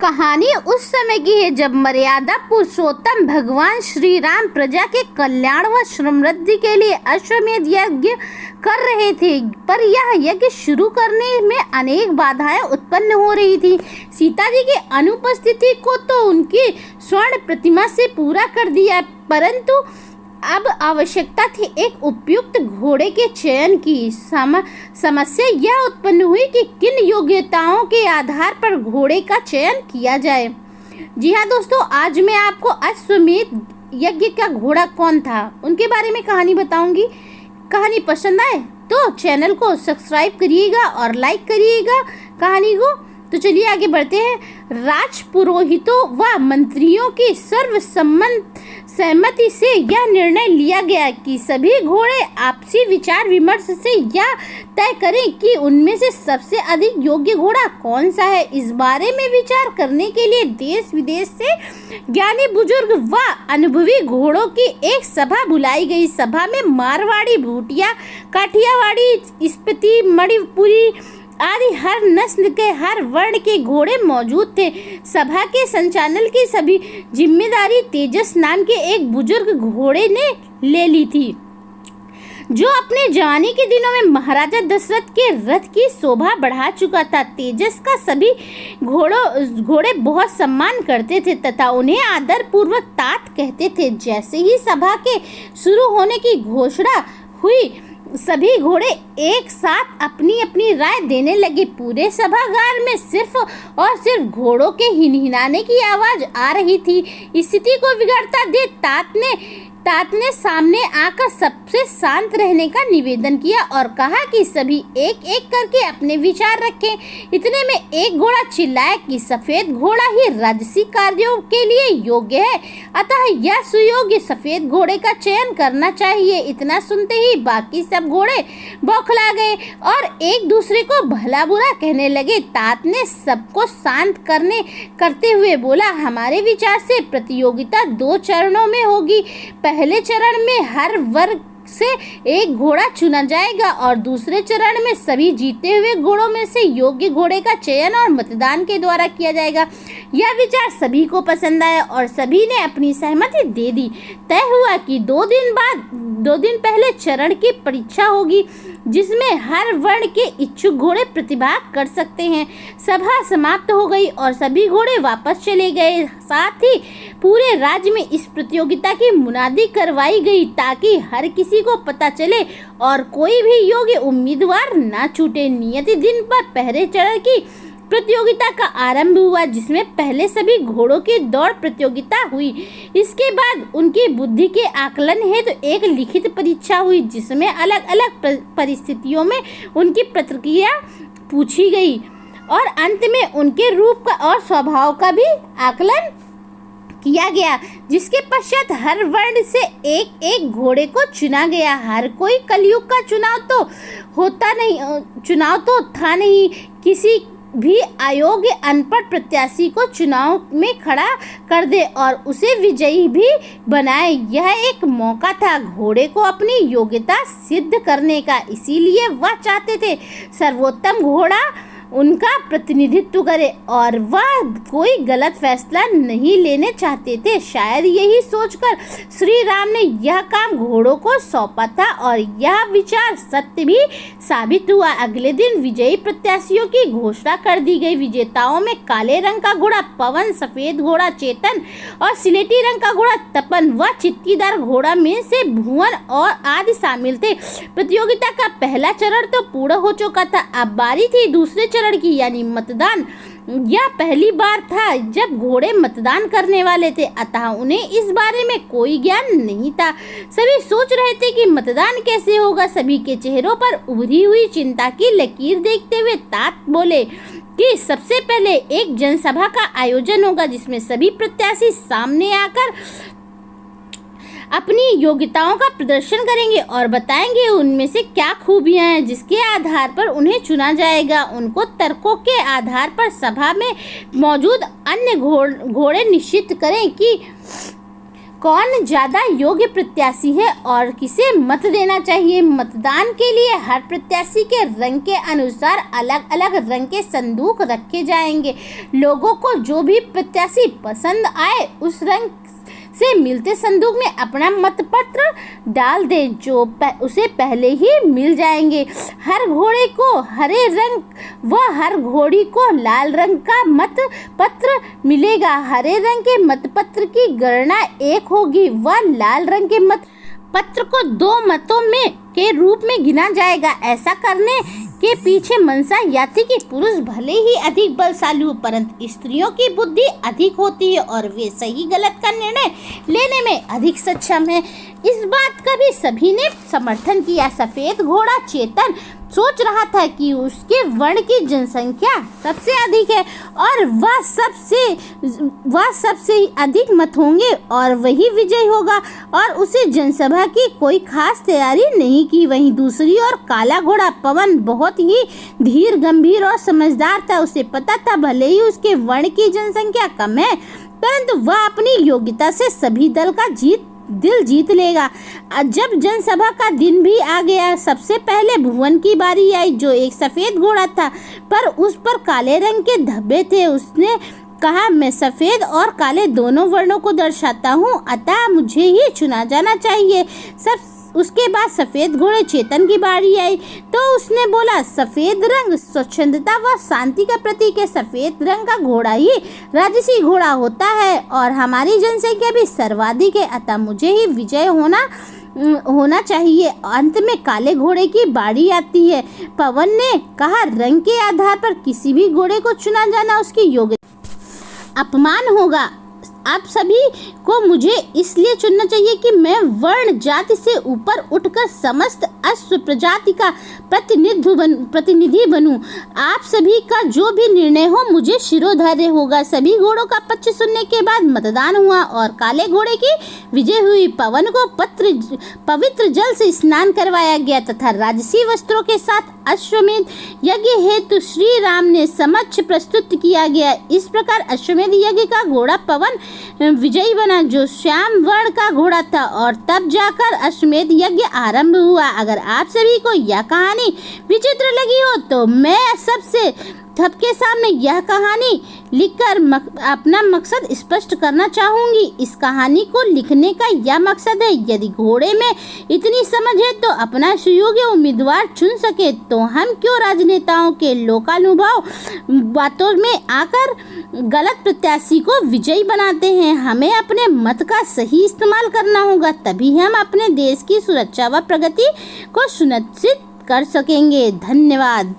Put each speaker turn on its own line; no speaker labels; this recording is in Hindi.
कहानी उस समय की है जब मर्यादा पुरुषोत्तम भगवान श्री राम प्रजा के कल्याण व समृद्धि के लिए अश्वमेध यज्ञ कर रहे थे, पर यह यज्ञ शुरू करने में अनेक बाधाएं उत्पन्न हो रही थी। सीता जी की अनुपस्थिति को तो उनकी स्वर्ण प्रतिमा से पूरा कर दिया, परंतु अब आवश्यकता थी एक उपयुक्त घोड़े के चयन की। समस्या यह उत्पन्न हुई कि किन योग्यताओं के आधार पर घोड़े का चयन किया जाए। जी हाँ दोस्तों, आज मैं आपको अश्वमेध यज्ञ का घोड़ा कौन था उनके बारे में कहानी बताऊंगी। कहानी पसंद आए तो चैनल को सब्सक्राइब करिएगा और लाइक करिएगा कहानी को। तो चलिए आगे बढ़ते हैं। राज पुरोहितों व मंत्रियों की सहमति से यह निर्णय लिया गया कि सभी घोड़े आपसी विचार विमर्श से यह तय करें कि उनमें से सबसे अधिक योग्य घोड़ा कौन सा है। इस बारे में विचार करने के लिए देश विदेश से ज्ञानी बुजुर्ग व अनुभवी घोड़ों की एक सभा बुलाई गई। सभा में मारवाड़ी, भूटिया, काठियावाड़ी, स्पीति, मणिपुरी आदि हर नस्ल के हर वर्ण के घोड़े मौजूद थे। सभा के संचालन की सभी जिम्मेदारी तेजस नाम के एक बुजुर्ग घोड़े ने ले ली थी, जो अपने जवानी के दिनों में महाराजा दशरथ के रथ की शोभा बढ़ा चुका था। तेजस का सभी घोड़े बहुत सम्मान करते थे तथा उन्हें आदर पूर्वक तात कहते थे। जैसे ही सभा के शुरू होने की घोषणा हुई, सभी घोड़े एक साथ अपनी अपनी राय देने लगे। पूरे सभागार में सिर्फ और सिर्फ घोड़ों के हिनहिनाने की आवाज आ रही थी। स्थिति को बिगड़ता देख तात ने सामने आकर सबसे शांत रहने का निवेदन किया और कहा कि सभी एक एक करके अपने विचार रखें। इतने में एक घोड़ा चिल्लाया कि सफेद घोड़ा ही राजसी कार्यों के लिए योग्य है, अतः यह सुयोग्य सफेद घोड़े का चयन करना चाहिए। इतना सुनते ही बाकी सब घोड़े बौखला गए और एक दूसरे को भला बुरा कहने लगे। तात ने सबको शांत करते हुए बोला, हमारे विचार से प्रतियोगिता 2 चरणों में होगी। पहले चरण में हर वर्ग से एक घोड़ा चुना जाएगा और दूसरे चरण में सभी जीते हुए घोड़ों में से योग्य घोड़े का चयन और मतदान के द्वारा किया जाएगा। यह विचार सभी को पसंद आया और सभी ने अपनी सहमति दे दी। तय हुआ कि 2 दिन पहले चरण की परीक्षा होगी, जिसमें हर वर्ण के इच्छुक घोड़े प्रतिभाग कर सकते हैं। सभा समाप्त हो गई और सभी घोड़े वापस चले गए। साथ ही पूरे राज्य में इस प्रतियोगिता की मुनादी करवाई गई ताकि हर किसी को पता चले और कोई भी योग्य उम्मीदवार ना छूटे। नियत दिन पर पहले चरण की प्रतियोगिता का आरंभ हुआ, जिसमें पहले सभी घोड़ों की दौड़ प्रतियोगिता हुई। इसके बाद उनकी बुद्धि के आकलन हेतु एक लिखित परीक्षा हुई, जिसमें अलग अलग परिस्थितियों में उनकी प्रतिक्रिया पूछी गई और अंत में उनके रूप का और स्वभाव का भी आकलन किया गया। जिसके पश्चात हर वर्ण से एक एक घोड़े को चुना गया। हर कोई कलयुग का चुनाव तो था नहीं। किसी भी अयोग्य अनपढ़ प्रत्याशी को चुनाव में खड़ा कर दे और उसे विजयी भी बनाए। यह एक मौका था घोड़े को अपनी योग्यता सिद्ध करने का। इसीलिए वह चाहते थे सर्वोत्तम घोड़ा उनका प्रतिनिधित्व करे और वह कोई गलत फैसला नहीं लेने चाहते थे। शायद यही सोचकर श्री राम ने यह काम घोड़ों को सौंपा था और यह विचार सत्य भी साबित हुआ। अगले दिन विजयी प्रत्याशियों की घोषणा कर दी गई। विजेताओं में काले रंग का घोड़ा पवन, सफेद घोड़ा चेतन और सिलेटी रंग का घोड़ा तपन व चित्तीदार घोड़ा में से भुवन और आदि शामिल थे। प्रतियोगिता का पहला चरण तो पूरा हो चुका था। अब बारी थी दूसरे चरण की, यानी मतदान। यह पहली बार था जब घोड़े मतदान करने वाले थे, अतः उन्हें इस बारे में कोई ज्ञान नहीं था। सभी सोच रहे थे कि मतदान कैसे होगा। सभी के चेहरों पर उभरी हुई चिंता की लकीर देखते हुए तात बोले कि सबसे पहले एक जनसभा का आयोजन होगा, जिसमें सभी प्रत्याशी सामने आकर अपनी योग्यताओं का प्रदर्शन करेंगे और बताएंगे उनमें से क्या खूबियां हैं, जिसके आधार पर उन्हें चुना जाएगा। उनको तर्कों के आधार पर सभा में मौजूद अन्य घोड़े निश्चित करें कि कौन ज्यादा योग्य प्रत्याशी है और किसे मत देना चाहिए। मतदान के लिए हर प्रत्याशी के रंग के अनुसार अलग अलग रंग के संदूक रखे जाएंगे। लोगों को जो भी प्रत्याशी पसंद आए उस रंग से मिलते संदूक में अपना मतपत्र डाल दे, जो उसे पहले ही मिल जाएंगे। हर घोड़े को हरे रंग व हर घोड़ी को लाल रंग का मतपत्र मिलेगा। हरे रंग के मतपत्र की गणना 1 होगी व लाल रंग के मतपत्र को 2 मतों में के रूप में गिना जाएगा। ऐसा करने के पीछे मंशा यह थी कि पुरुष भले ही अधिक बलशाली हो, परंतु स्त्रियों की बुद्धि अधिक होती है और वे सही गलत का निर्णय लेने में अधिक सक्षम है। इस बात का भी सभी ने समर्थन किया। सफेद घोड़ा चेतन सोच रहा था कि उसके वर्ण की जनसंख्या सबसे अधिक है और वह सबसे अधिक मत होंगे और वही विजयी होगा, और उसे जनसभा की कोई खास तैयारी नहीं की। वहीं दूसरी ओर काला घोड़ा पवन बहुत ही धीर, गंभीर और समझदार था। उसे पता था भले ही उसके वर्ण की जनसंख्या कम है, परंतु वह अपनी योग्यता से सभी दल का दिल जीत लेगा। जब जनसभा का दिन भी आ गया, सबसे पहले भुवन की बारी आई, जो एक सफेद घोड़ा था पर उस पर काले रंग के धब्बे थे। उसने कहा, मैं सफेद और काले दोनों वर्णों को दर्शाता हूँ, अतः मुझे ही चुना जाना चाहिए। उसके बाद सफेद घोड़े चेतन की बारी आई तो उसने बोला, सफेद रंग स्वच्छंदता व शांति का प्रतीक है। सफेद रंग का घोड़ा ही राजसी घोड़ा होता है और हमारी जनसंख्या भी सर्वाधिक है, अतः मुझे ही विजय होना चाहिए। अंत में काले घोड़े की बारी आती है। पवन ने कहा, रंग के आधार पर किसी भी घोड़े को चुना जाना उसकी योग्यता अपमान होगा। आप सभी को मुझे इसलिए चुनना चाहिए कि मैं वर्ण जाति से ऊपर उठकर समस्त अश्व प्रजाति का प्रतिनिधि बनूं। आप सभी का जो भी निर्णय हो मुझे शिरोधार्य होगा। सभी घोड़ों का पक्ष सुनने के बाद मतदान हुआ और काले घोड़े की विजय हुई। पवन को पवित्र जल से स्नान करवाया गया तथा राजसी वस्त्रों के साथ अश्वमेध यज्ञ हेतु श्री राम ने समक्ष प्रस्तुत किया गया। इस प्रकार अश्वमेध यज्ञ का घोड़ा पवन विजयी बना, जो श्याम वर्ण का घोड़ा था, और तब जाकर अश्वमेध यज्ञ आरंभ हुआ। अगर आप सभी को यह कहानी विचित्र लगी हो तो मैं सबके सामने यह कहानी लिखकर अपना मकसद स्पष्ट करना चाहूंगी। इस कहानी को लिखने का यह मकसद है, यदि घोड़े में इतनी समझ है तो अपना सुयोग्य उम्मीदवार चुन सके, तो हम क्यों राजनेताओं के लोकानुभाव बातों में आकर गलत प्रत्याशी को विजयी बनाते हैं। हमें अपने मत का सही इस्तेमाल करना होगा, तभी हम अपने देश की सुरक्षा व प्रगति को सुनिश्चित कर सकेंगे। धन्यवाद।